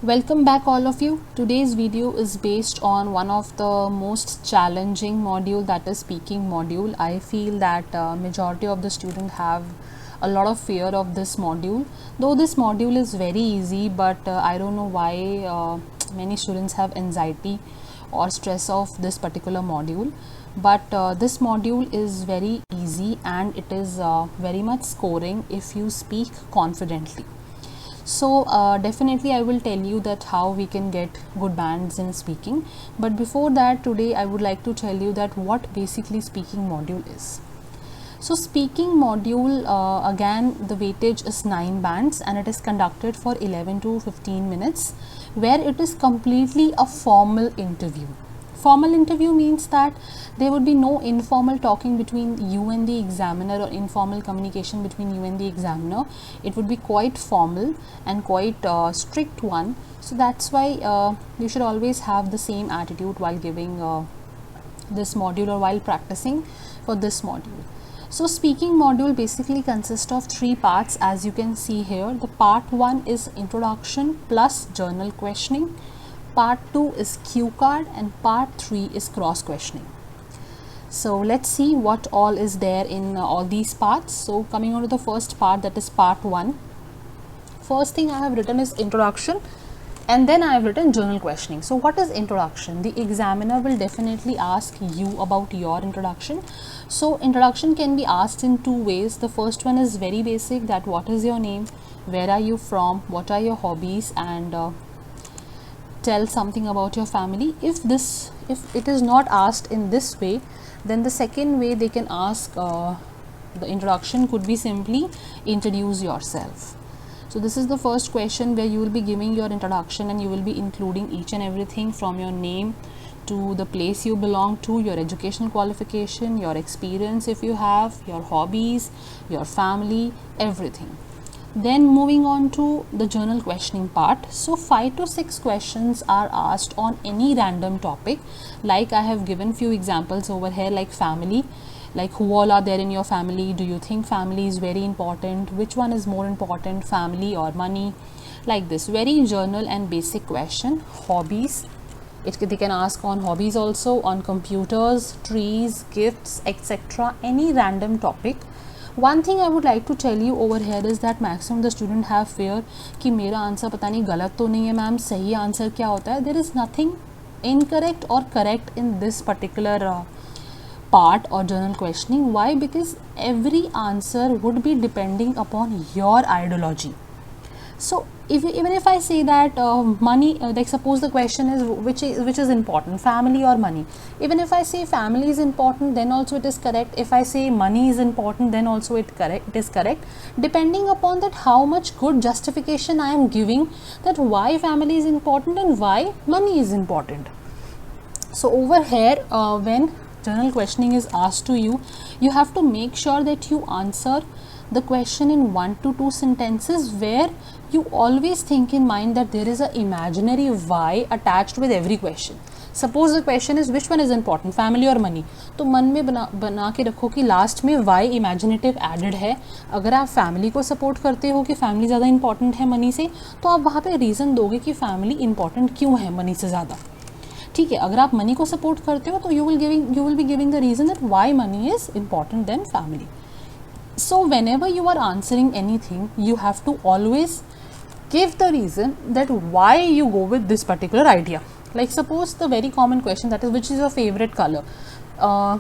Welcome back all of you. Today's video is based on one of the most challenging module, that is speaking module. I feel that majority of the students have a lot of fear of this module. Though this module is very easy, but I don't know why many students have anxiety or stress of this particular module. But this module is very easy and it is very much scoring if you speak confidently. So definitely I will tell you that how we can get good bands in speaking, but before that today I would like to tell you that what basically speaking module is. So speaking module, again the weightage is 9 bands and it is conducted for 11 to 15 minutes where it is completely a formal interview. Formal interview means that there would be no informal talking between you and the examiner or informal communication between you and the examiner. It would be quite formal and quite strict one. So that's why you should always have the same attitude while giving this module or while practicing for this module. So speaking module basically consists of 3 parts, as you can see here. The part 1 is introduction plus journal questioning. Part 2 is cue card and part 3 is cross questioning. So let's see what all is there in all these parts. So coming on to the first part, that is part 1. First thing I have written is introduction and then I have written journal questioning. So what is introduction? The examiner will definitely ask you about your introduction. So introduction can be asked in 2 ways. The first one is very basic, that what is your name, where are you from, what are your hobbies, and tell something about your family. If it is not asked in this way, then the second way they can ask the introduction could be simply introduce yourself. So this is the first question where you will be giving your introduction and you will be including each and everything from your name to the place you belong to, your educational qualification, your experience if you have, your hobbies, your family, everything. Then moving on to the journal questioning part. So 5 to 6 questions are asked on any random topic. Like I have given few examples over here, like family, like who all are there in your family, do you think family is very important, which one is more important, family or money, like this. Very journal and basic question. Hobbies, they can ask on hobbies also, on computers, trees, gifts, etc. Any random topic. One thing I would like to tell you over here is that maximum the student have fear कि मेरा answer पता नहीं गलत तो नहीं है ma'am, सही answer क्या होता है. There is nothing incorrect or correct in this particular part or journal questioning. Why? Because every answer would be depending upon your ideology. So even if I say that money, like suppose the question is which is important, family or money. Even if I say family is important, then also it is correct. If I say money is important, then also it is correct, depending upon that how much good justification I am giving that why family is important and why money is important. So over here when journal questioning is asked to you, you have to make sure that you answer the question in 1 to 2 sentences where you always think in mind that there is a imaginary why attached with every question. Suppose the question is which one is important, family or money, तो मन में बना के रखो कि last में why imaginative added है. अगर आप फैमिली को सपोर्ट करते हो कि फैमिली ज़्यादा इंपॉर्टेंट है मनी से, तो आप वहाँ पे रीज़न दोगे कि फैमिली इंपॉर्टेंट क्यों है मनी से ज़्यादा. ठीक है, अगर आप मनी को सपोर्ट करते हो तो you will be giving the reason that why money is important then family. So whenever you are answering anything, you have to always give the reason that why you go with this particular idea. Like suppose the very common question, that is which is your favorite color.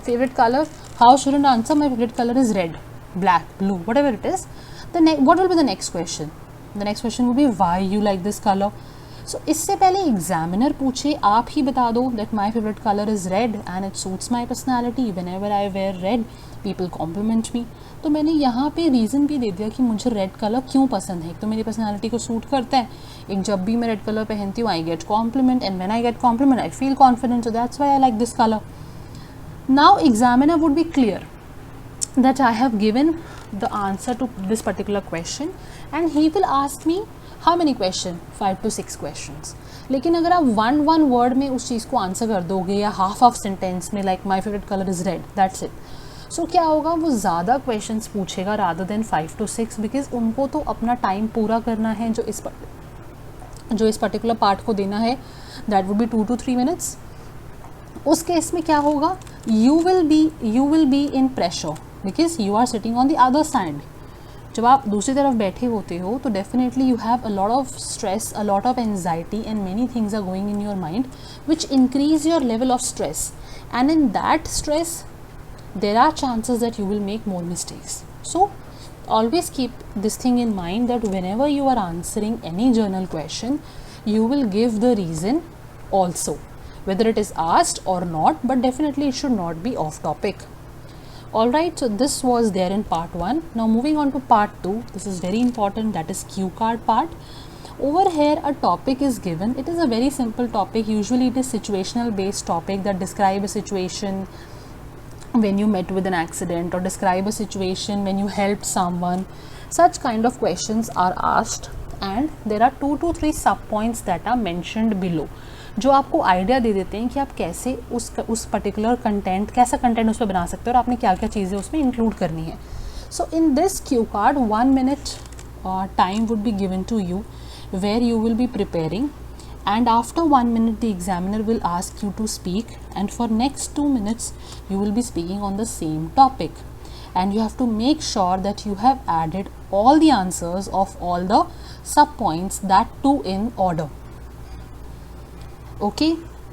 Favorite color, how shouldn't answer my favorite color is red, black, blue, whatever it is. What will be the next question? The next question will be why you like this color. So इससे पहले examiner पूछे आप ही बता दो that my favorite color is red and it suits my personality. Whenever I wear red, people compliment me. तो मैंने यहाँ पे रीज़न भी दे दिया कि मुझे रेड कलर क्यों पसंद है. एक तो मेरी पर्सनालिटी को सूट करता है, एक जब भी मैं रेड कलर पहनती हूँ I get compliment and when I get compliment I feel confident, so that's why I like this colour. Now examiner would be clear that I have given the answer to this particular question and he will ask me how many question, 5 to 6 questions. लेकिन अगर आप one word में उस चीज़ को answer कर दोगे या half sentence में like my favorite color is red, that's it. सो क्या होगा, वो ज़्यादा क्वेश्चंस पूछेगा रादर देन 5 to 6 बिकॉज उनको तो अपना टाइम पूरा करना है जो जो इस पर्टिकुलर पार्ट को देना है, that would be 2 to 3 minutes. उस केस में क्या होगा, you will be in pressure because you are sitting on the other side. जब आप दूसरी तरफ बैठे होते हो तो definitely you have a lot of stress, a lot of anxiety and many things are going in your mind which increase your level of stress, and in that stress there are chances that you will make more mistakes. So always keep this thing in mind that whenever you are answering any journal question, you will give the reason also, whether it is asked or not, but definitely it should not be off topic. Alright, so this was there in part 1. Now moving on to part 2, this is very important, that is cue card part. Over here a topic is given. It is a very simple topic. Usually it is situational based topic that describe a situation when you met with an accident, or describe a situation when you helped someone. Such kind of questions are asked, and there are 2 to 3 sub points that are mentioned below, जो आपको idea दे देते हैं कि आप कैसे उस particular content, कैसा content उस पर बना सकते हो और आपने क्या क्या चीज़ें उसमें इंक्लूड करनी है. So in this cue card 1 minute time would be given to you where you will be preparing, and after 1 minute the examiner will ask you to speak, and for next 2 minutes you will be speaking on the same topic, and you have to make sure that you have added all the answers of all the sub points, that too in order. Okay,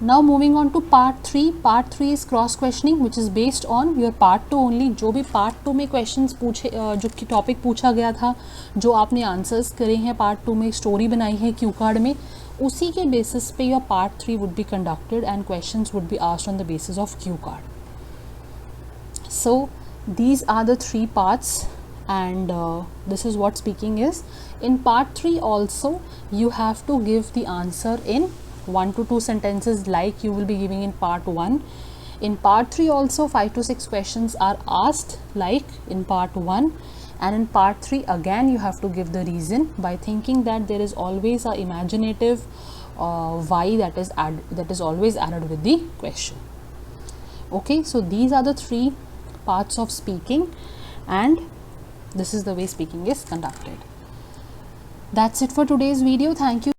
now moving on to part 3. Part 3 is cross questioning, which is based on your part 2 only. जो भी part 2 में questions पूछे, जो कि topic पूछा गया था, जो आपने answers करे हैं part 2 में, story बनाई है क्यू कार्ड में, उसी के basis पे your part 3 would be conducted and questions would be asked on the basis of cue card. So these are the 3 parts, and this is what speaking is. In part 3 also you have to give the answer in 1 to 2 sentences like you will be giving in part 1. In part 3 also 5 to 6 questions are asked like in part 1, and in part 3 again you have to give the reason by thinking that there is always a imaginative why that is always added with the question. Okay, so these are the 3 parts of speaking, and this is the way speaking is conducted. That's it for today's video. Thank you.